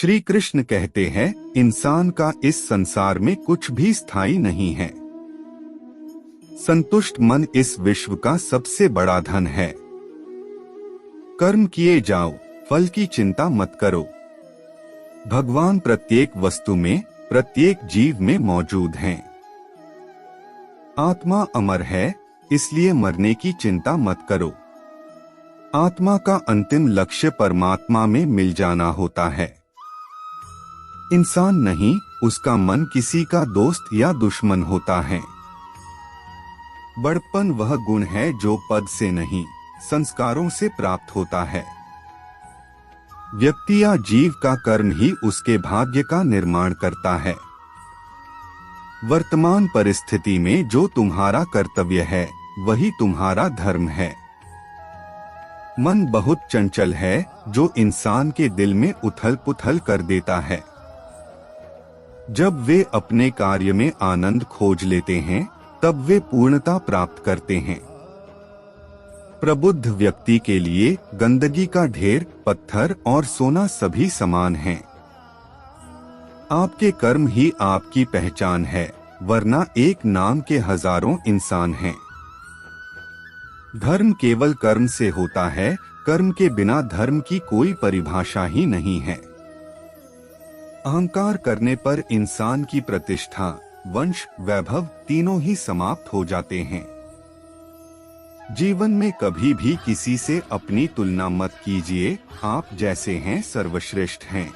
श्री कृष्ण कहते हैं, इंसान का इस संसार में कुछ भी स्थायी नहीं है। संतुष्ट मन इस विश्व का सबसे बड़ा धन है। कर्म किए जाओ, फल की चिंता मत करो। भगवान प्रत्येक वस्तु में, प्रत्येक जीव में मौजूद हैं। आत्मा अमर है, इसलिए मरने की चिंता मत करो। आत्मा का अंतिम लक्ष्य परमात्मा में मिल जाना होता है। इंसान नहीं, उसका मन किसी का दोस्त या दुश्मन होता है। बड़प्पन वह गुण है जो पद से नहीं, संस्कारों से प्राप्त होता है। व्यक्ति या जीव का कर्म ही उसके भाग्य का निर्माण करता है। वर्तमान परिस्थिति में जो तुम्हारा कर्तव्य है, वही तुम्हारा धर्म है। मन बहुत चंचल है, जो इंसान के दिल में उथल पुथल कर देता है। जब वे अपने कार्य में आनंद खोज लेते हैं, तब वे पूर्णता प्राप्त करते हैं। प्रबुद्ध व्यक्ति के लिए गंदगी का ढेर, पत्थर और सोना सभी समान हैं। आपके कर्म ही आपकी पहचान है, वरना एक नाम के हजारों इंसान हैं। धर्म केवल कर्म से होता है, कर्म के बिना धर्म की कोई परिभाषा ही नहीं है। अहंकार करने पर इंसान की प्रतिष्ठा, वंश, वैभव तीनों ही समाप्त हो जाते हैं। जीवन में कभी भी किसी से अपनी तुलना मत कीजिए, आप जैसे हैं सर्वश्रेष्ठ हैं।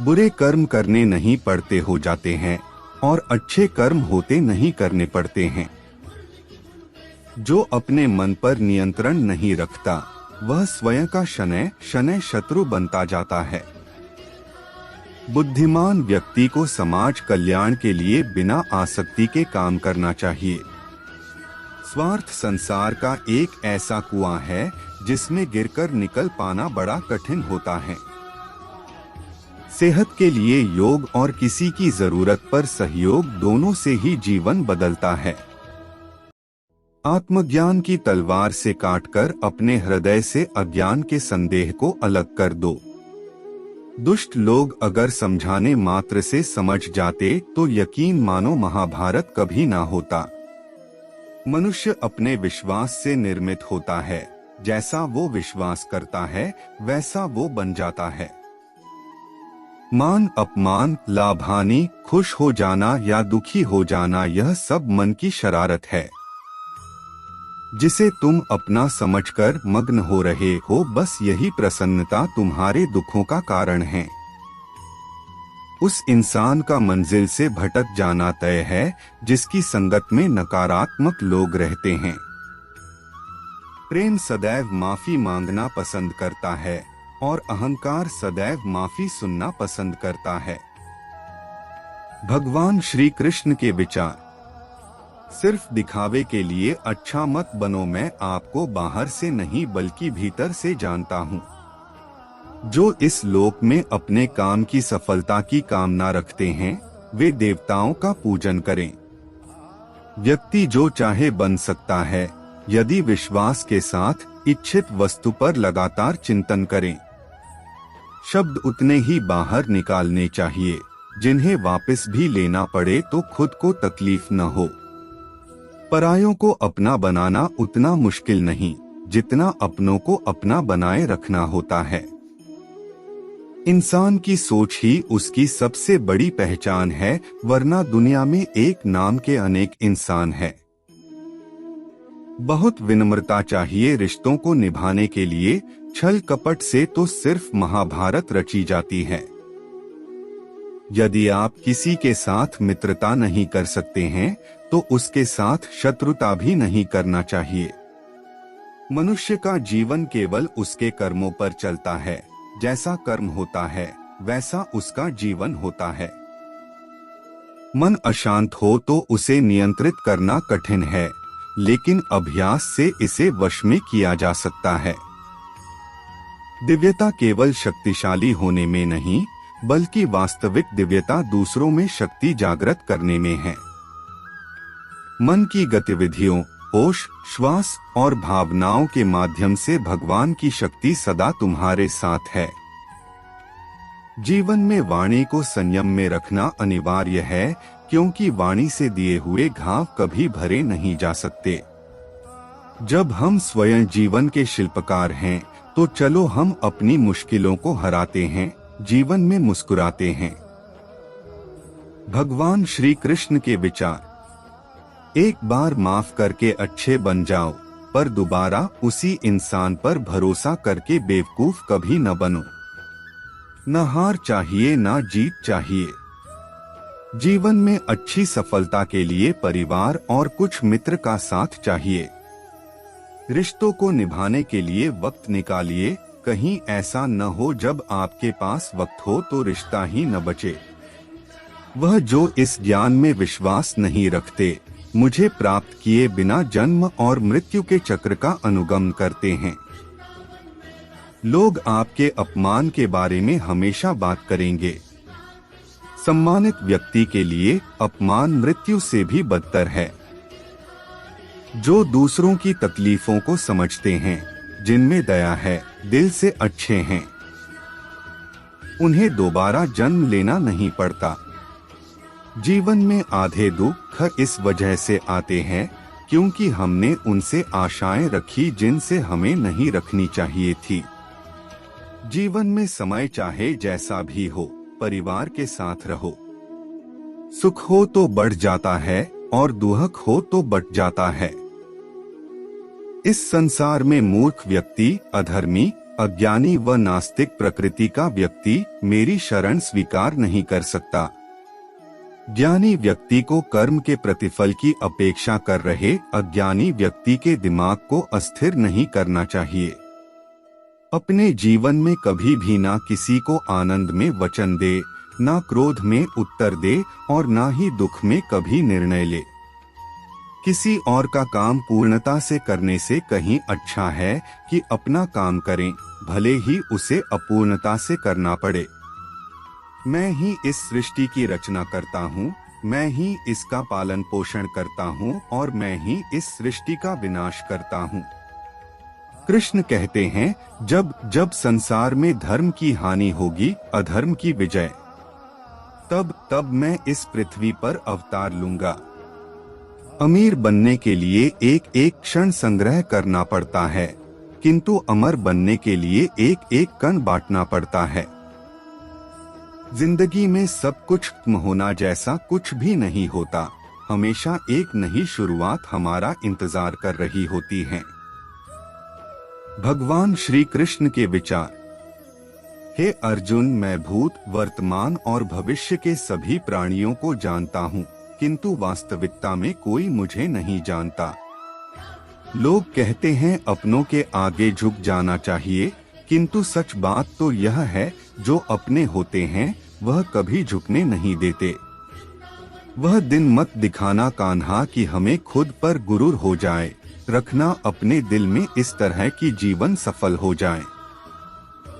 बुरे कर्म करने नहीं पड़ते हो जाते हैं, और अच्छे कर्म होते नहीं करने पड़ते हैं। जो अपने मन पर नियंत्रण नहीं रखता, वह स्वयं का शनैः शनैः शत्रु बनता जाता है। बुद्धिमान व्यक्ति को समाज कल्याण के लिए बिना आसक्ति के काम करना चाहिए। स्वार्थ संसार का एक ऐसा कुआं है, जिसमें गिरकर निकल पाना बड़ा कठिन होता है। सेहत के लिए योग और किसी की जरूरत पर सहयोग, दोनों से ही जीवन बदलता है। आत्मज्ञान की तलवार से काटकर अपने हृदय से अज्ञान के संदेह को अलग कर दो। दुष्ट लोग अगर समझाने मात्र से समझ जाते, तो यकीन मानो महाभारत कभी ना होता। मनुष्य अपने विश्वास से निर्मित होता है। जैसा वो विश्वास करता है, वैसा वो बन जाता है। मान अपमान, लाभ हानि, खुश हो जाना या दुखी हो जाना, यह सब मन की शरारत है, जिसे तुम अपना समझकर मग्न हो रहे हो। बस यही प्रसन्नता तुम्हारे दुखों का कारण है। उस इंसान का मंजिल से भटक जाना तय है, जिसकी संगत में नकारात्मक लोग रहते हैं। प्रेम सदैव माफी मांगना पसंद करता है, और अहंकार सदैव माफी सुनना पसंद करता है। भगवान श्री कृष्ण के विचार, सिर्फ दिखावे के लिए अच्छा मत बनो, मैं आपको बाहर से नहीं बल्कि भीतर से जानता हूँ। जो इस लोक में अपने काम की सफलता की कामना रखते हैं, वे देवताओं का पूजन करें। व्यक्ति जो चाहे बन सकता है, यदि विश्वास के साथ इच्छित वस्तु पर लगातार चिंतन करें। शब्द उतने ही बाहर निकालने चाहिए, जिन्हें वापस भी लेना पड़े तो खुद को तकलीफ न हो। परायों को अपना बनाना उतना मुश्किल नहीं, जितना अपनों को अपना बनाए रखना होता है। इंसान की सोच ही उसकी सबसे बड़ी पहचान है, वरना दुनिया में एक नाम के अनेक इंसान हैं। बहुत विनम्रता चाहिए रिश्तों को निभाने के लिए, छल कपट से तो सिर्फ महाभारत रची जाती है। यदि आप किसी के साथ मित्रता नहीं कर सकते हैं, तो उसके साथ शत्रुता भी नहीं करना चाहिए। मनुष्य का जीवन केवल उसके कर्मों पर चलता है। जैसा कर्म होता है, वैसा उसका जीवन होता है। मन अशांत हो तो उसे नियंत्रित करना कठिन है, लेकिन अभ्यास से इसे वश में किया जा सकता है। दिव्यता केवल शक्तिशाली होने में नहीं, बल्कि वास्तविक दिव्यता दूसरों में शक्ति जागृत करने में है। मन की गतिविधियों, होश, श्वास और भावनाओं के माध्यम से भगवान की शक्ति सदा तुम्हारे साथ है। जीवन में वाणी को संयम में रखना अनिवार्य है, क्योंकि वाणी से दिए हुए घाव कभी भरे नहीं जा सकते। जब हम स्वयं जीवन के शिल्पकार हैं, तो चलो हम अपनी मुश्किलों को हराते हैं, जीवन में मुस्कुराते हैं। भगवान श्री कृष्ण के विचार। एक बार माफ करके अच्छे बन जाओ, पर दोबारा उसी इंसान पर भरोसा करके बेवकूफ कभी न बनो। न हार चाहिए न जीत चाहिए। जीवन में अच्छी सफलता के लिए परिवार और कुछ मित्र का साथ चाहिए। रिश्तों को निभाने के लिए वक्त निकालिए, कहीं ऐसा न हो जब आपके पास वक्त हो तो रिश्ता ही न बचे। वह जो इस ज्ञान में विश्वास नहीं रखते, मुझे प्राप्त किए बिना जन्म और मृत्यु के चक्र का अनुगमन करते हैं। लोग आपके अपमान के बारे में हमेशा बात करेंगे। सम्मानित व्यक्ति के लिए अपमान मृत्यु से भी बदतर है। जो दूसरों की तकलीफों को समझते हैं, जिनमें दया है, दिल से अच्छे हैं, उन्हें दोबारा जन्म लेना नहीं पड़ता। जीवन में आधे दुख इस वजह से आते हैं क्योंकि हमने उनसे आशाएं रखी जिनसे हमें नहीं रखनी चाहिए थी। जीवन में समय चाहे जैसा भी हो, परिवार के साथ रहो। सुख हो तो बढ़ जाता है और दुख हो तो बट जाता है। इस संसार में मूर्ख व्यक्ति, अधर्मी, अज्ञानी व नास्तिक प्रकृति का व्यक्ति मेरी शरण स्वीकार नहीं कर सकता। ज्ञानी व्यक्ति को कर्म के प्रतिफल की अपेक्षा कर रहे अज्ञानी व्यक्ति के दिमाग को अस्थिर नहीं करना चाहिए। अपने जीवन में कभी भी ना किसी को आनंद में वचन दे, ना क्रोध में उत्तर दे और ना ही दुख में कभी निर्णय ले। किसी और का काम पूर्णता से करने से कहीं अच्छा है कि अपना काम करें, भले ही उसे अपूर्णता से करना पड़े। मैं ही इस सृष्टि की रचना करता हूँ, मैं ही इसका पालन पोषण करता हूँ और मैं ही इस सृष्टि का विनाश करता हूँ। कृष्ण कहते हैं, जब जब संसार में धर्म की हानि होगी, अधर्म की विजय, तब तब मैं इस पृथ्वी पर अवतार लूंगा। अमीर बनने के लिए एक एक क्षण संग्रह करना पड़ता है, किंतु अमर बनने के लिए एक एक कण बांटना पड़ता है। जिंदगी में सब कुछ खत्म होना जैसा कुछ भी नहीं होता। हमेशा एक नई शुरुआत हमारा इंतजार कर रही होती है। भगवान श्री कृष्ण के विचार। हे अर्जुन, मैं भूत, वर्तमान और भविष्य के सभी प्राणियों को जानता हूँ, किंतु वास्तविकता में कोई मुझे नहीं जानता। लोग कहते हैं अपनों के आगे झुक जाना चाहिए, किंतु सच बात तो यह है, जो अपने होते हैं वह कभी झुकने नहीं देते। वह दिन मत दिखाना कान्हा कि हमें खुद पर गुरूर हो जाए, रखना अपने दिल में इस तरह की जीवन सफल हो जाए।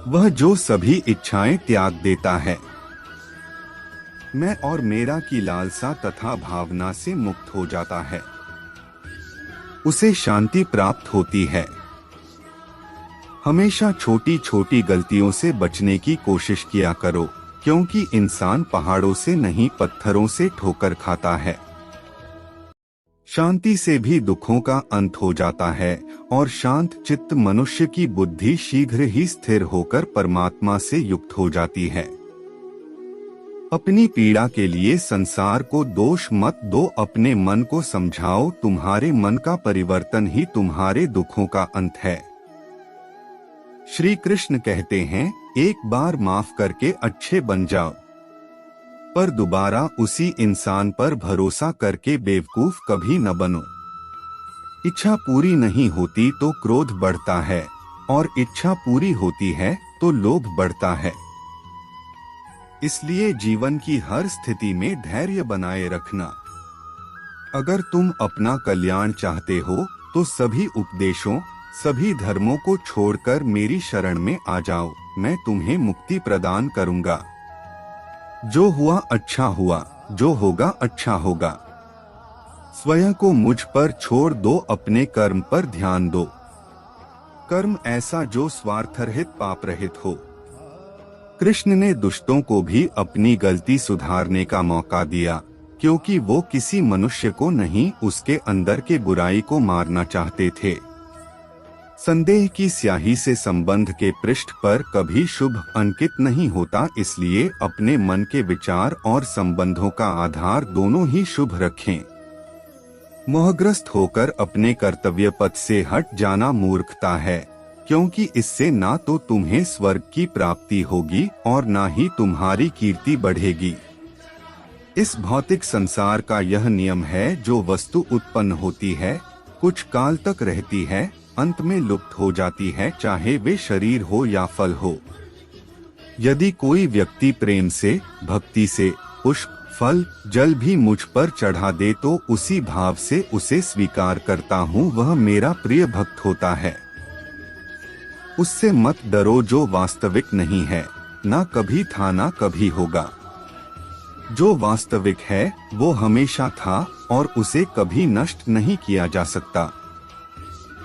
वह जो सभी इच्छाएं त्याग देता है, मैं और मेरा की लालसा तथा भावना से मुक्त हो जाता है, उसे शांति प्राप्त होती है। हमेशा छोटी छोटी गलतियों से बचने की कोशिश किया करो, क्योंकि इंसान पहाड़ों से नहीं पत्थरों से ठोकर खाता है। शांति से भी दुखों का अंत हो जाता है और शांत चित्त मनुष्य की बुद्धि शीघ्र ही स्थिर होकर परमात्मा से युक्त हो जाती है। अपनी पीड़ा के लिए संसार को दोष मत दो, अपने मन को समझाओ, तुम्हारे मन का परिवर्तन ही तुम्हारे दुखों का अंत है। श्री कृष्ण कहते हैं, एक बार माफ करके अच्छे बन जाओ, पर दोबारा उसी इंसान पर भरोसा करके बेवकूफ कभी न बनो। इच्छा पूरी नहीं होती तो क्रोध बढ़ता है और इच्छा पूरी होती है तो लोभ बढ़ता है। इसलिए जीवन की हर स्थिति में धैर्य बनाए रखना। अगर तुम अपना कल्याण चाहते हो तो सभी उपदेशों, सभी धर्मों को छोड़कर मेरी शरण में आ जाओ, मैं तुम्हें मुक्ति प्रदान करूंगा। जो हुआ अच्छा हुआ, जो होगा अच्छा होगा। स्वयं को मुझ पर छोड़ दो, अपने कर्म पर ध्यान दो। कर्म ऐसा जो स्वार्थरहित पाप रहित हो। कृष्ण ने दुष्टों को भी अपनी गलती सुधारने का मौका दिया, क्योंकि वो किसी मनुष्य को नहीं, उसके अंदर के बुराई को मारना चाहते थे। संदेह की स्याही से संबंध के पृष्ठ पर कभी शुभ अंकित नहीं होता, इसलिए अपने मन के विचार और संबंधों का आधार दोनों ही शुभ रखें। मोहग्रस्त होकर अपने कर्तव्य पथ से हट जाना मूर्खता है, क्योंकि इससे ना तो तुम्हें स्वर्ग की प्राप्ति होगी और ना ही तुम्हारी कीर्ति बढ़ेगी। इस भौतिक संसार का यह नियम है, जो वस्तु उत्पन्न होती है, कुछ काल तक रहती है, अंत में लुप्त हो जाती है, चाहे वे शरीर हो या फल हो। यदि कोई व्यक्ति प्रेम से, भक्ति से पुष्प, फल, जल भी मुझ पर चढ़ा दे तो उसी भाव से उसे स्वीकार करता हूँ, वह मेरा प्रिय भक्त होता है। उससे मत डरो जो वास्तविक नहीं है, ना कभी था ना कभी होगा। जो वास्तविक है वो हमेशा था और उसे कभी नष्ट नहीं किया जा सकता।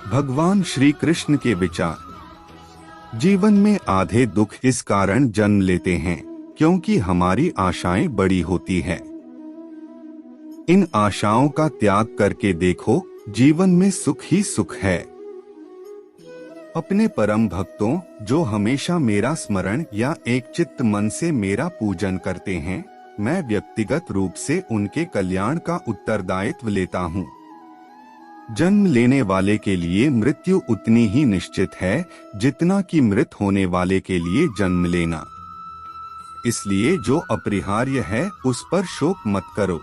भगवान श्री कृष्ण के विचार। जीवन में आधे दुख इस कारण जन्म लेते हैं क्योंकि हमारी आशाएं बड़ी होती है। इन आशाओं का त्याग करके देखो, जीवन में सुख ही सुख है। अपने परम भक्तों, जो हमेशा मेरा स्मरण या एक चित्त मन से मेरा पूजन करते हैं, मैं व्यक्तिगत रूप से उनके कल्याण का उत्तरदायित्व लेता हूँ। जन्म लेने वाले के लिए मृत्यु उतनी ही निश्चित है जितना कि मृत होने वाले के लिए जन्म लेना। इसलिए जो अपरिहार्य है उस पर शोक मत करो।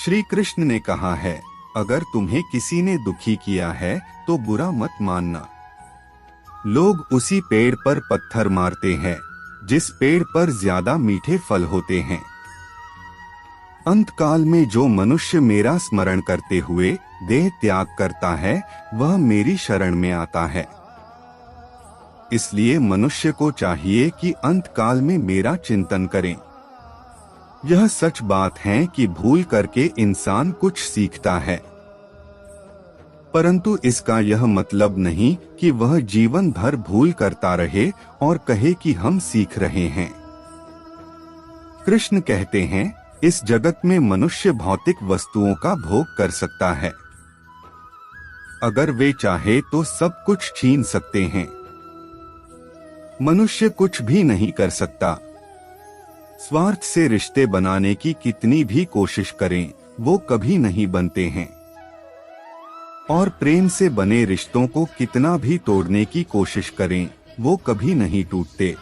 श्री कृष्ण ने कहा है, अगर तुम्हें किसी ने दुखी किया है तो बुरा मत मानना। लोग उसी पेड़ पर पत्थर मारते हैं जिस पेड़ पर ज्यादा मीठे फल होते हैं। अंत काल में जो मनुष्य मेरा स्मरण करते हुए देह त्याग करता है, वह मेरी शरण में आता है। इसलिए मनुष्य को चाहिए कि अंत काल में मेरा चिंतन करें। यह सच बात है कि भूल करके इंसान कुछ सीखता है, परंतु इसका यह मतलब नहीं कि वह जीवन भर भूल करता रहे और कहे कि हम सीख रहे हैं। कृष्ण कहते हैं, इस जगत में मनुष्य भौतिक वस्तुओं का भोग कर सकता है। अगर वे चाहे तो सब कुछ छीन सकते हैं। मनुष्य कुछ भी नहीं कर सकता। स्वार्थ से रिश्ते बनाने की कितनी भी कोशिश करें, वो कभी नहीं बनते हैं। और प्रेम से बने रिश्तों को कितना भी तोड़ने की कोशिश करें, वो कभी नहीं टूटते।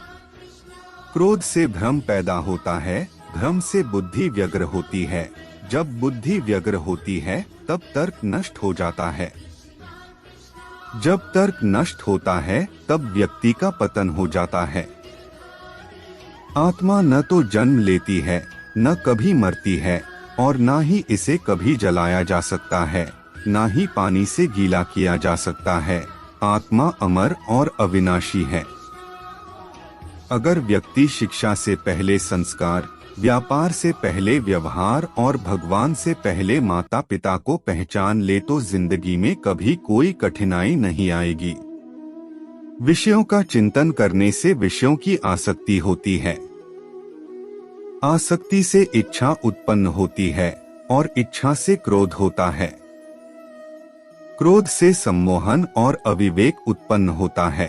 क्रोध से भ्रम पैदा होता है, भ्रम से बुद्धि व्यग्र होती है, जब बुद्धि व्यग्र होती है तब तर्क नष्ट हो जाता है। जब तर्क नष्ट होता है तब व्यक्ति का पतन हो जाता है। आत्मा न तो जन्म लेती है, न कभी मरती है, और न ही इसे कभी जलाया जा सकता है, न ही पानी से गीला किया जा सकता है। आत्मा अमर और अविनाशी है। अगर व्यक्ति शिक्षा से पहले संस्कार, व्यापार से पहले व्यवहार और भगवान से पहले माता पिता को पहचान ले तो जिंदगी में कभी कोई कठिनाई नहीं आएगी। विषयों का चिंतन करने से विषयों की आसक्ति होती है। आसक्ति से इच्छा उत्पन्न होती है और इच्छा से क्रोध होता है। क्रोध से सम्मोहन और अविवेक उत्पन्न होता है।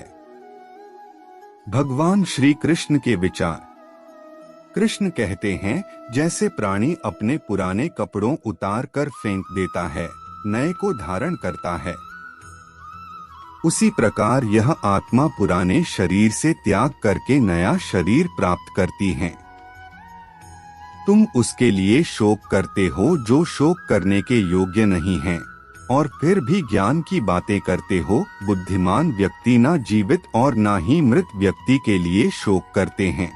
भगवान श्री कृष्ण के विचार। कृष्ण कहते हैं, जैसे प्राणी अपने पुराने कपड़ों उतार कर फेंक देता है, नए को धारण करता है, उसी प्रकार यह आत्मा पुराने शरीर से त्याग करके नया शरीर प्राप्त करती है। तुम उसके लिए शोक करते हो जो शोक करने के योग्य नहीं है, और फिर भी ज्ञान की बातें करते हो। बुद्धिमान व्यक्ति ना जीवित और ना ही मृत व्यक्ति के लिए शोक करते हैं।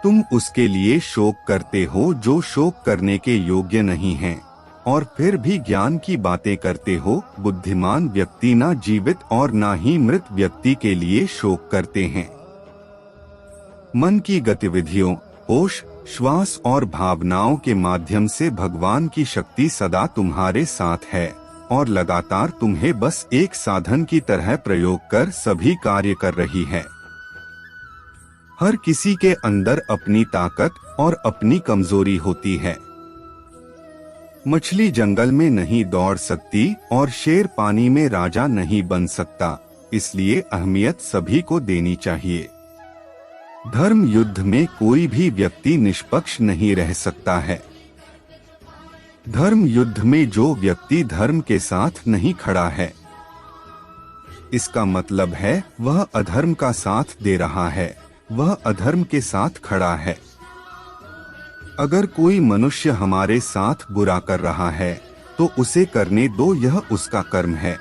तुम उसके लिए शोक करते हो जो शोक करने के योग्य नहीं है, और फिर भी ज्ञान की बातें करते हो। बुद्धिमान व्यक्ति ना जीवित और ना ही मृत व्यक्ति के लिए शोक करते हैं। मन की गतिविधियों, होश, श्वास और भावनाओं के माध्यम से भगवान की शक्ति सदा तुम्हारे साथ है और लगातार तुम्हें बस एक साधन की तरह प्रयोग कर सभी कार्य कर रही है। हर किसी के अंदर अपनी ताकत और अपनी कमजोरी होती है। मछली जंगल में नहीं दौड़ सकती और शेर पानी में राजा नहीं बन सकता, इसलिए अहमियत सभी को देनी चाहिए। धर्म युद्ध में कोई भी व्यक्ति निष्पक्ष नहीं रह सकता है। धर्म युद्ध में जो व्यक्ति धर्म के साथ नहीं खड़ा है, इसका मतलब है वह अधर्म का साथ दे रहा है, वह अधर्म के साथ खड़ा है। अगर कोई मनुष्य हमारे साथ बुरा कर रहा है तो उसे करने दो, यह उसका कर्म है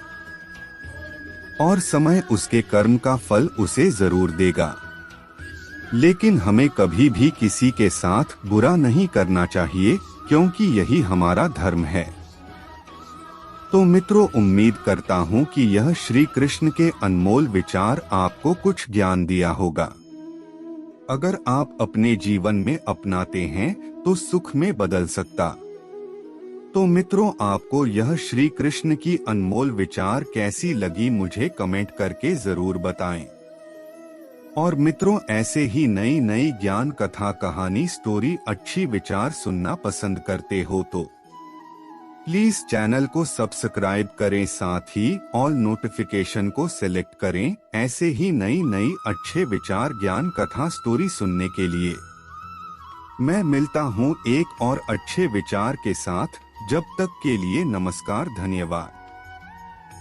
और समय उसके कर्म का फल उसे जरूर देगा। लेकिन हमें कभी भी किसी के साथ बुरा नहीं करना चाहिए, क्योंकि यही हमारा धर्म है। तो मित्रों, उम्मीद करता हूँ कि यह श्री कृष्ण के अनमोल विचार आपको कुछ ज्ञान दिया होगा। अगर आप अपने जीवन में अपनाते हैं तो सुख में बदल सकता। तो मित्रों, आपको यह श्री कृष्ण की अनमोल विचार कैसी लगी मुझे कमेंट करके जरूर बताएं। और मित्रों, ऐसे ही नई नई ज्ञान कथा, कहानी, स्टोरी, अच्छी विचार सुनना पसंद करते हो तो प्लीज चैनल को सब्सक्राइब करें, साथ ही ऑल नोटिफिकेशन को सिलेक्ट करें ऐसे ही नई नई अच्छे विचार, ज्ञान कथा, स्टोरी सुनने के लिए। मैं मिलता हूँ एक और अच्छे विचार के साथ। जब तक के लिए नमस्कार, धन्यवाद।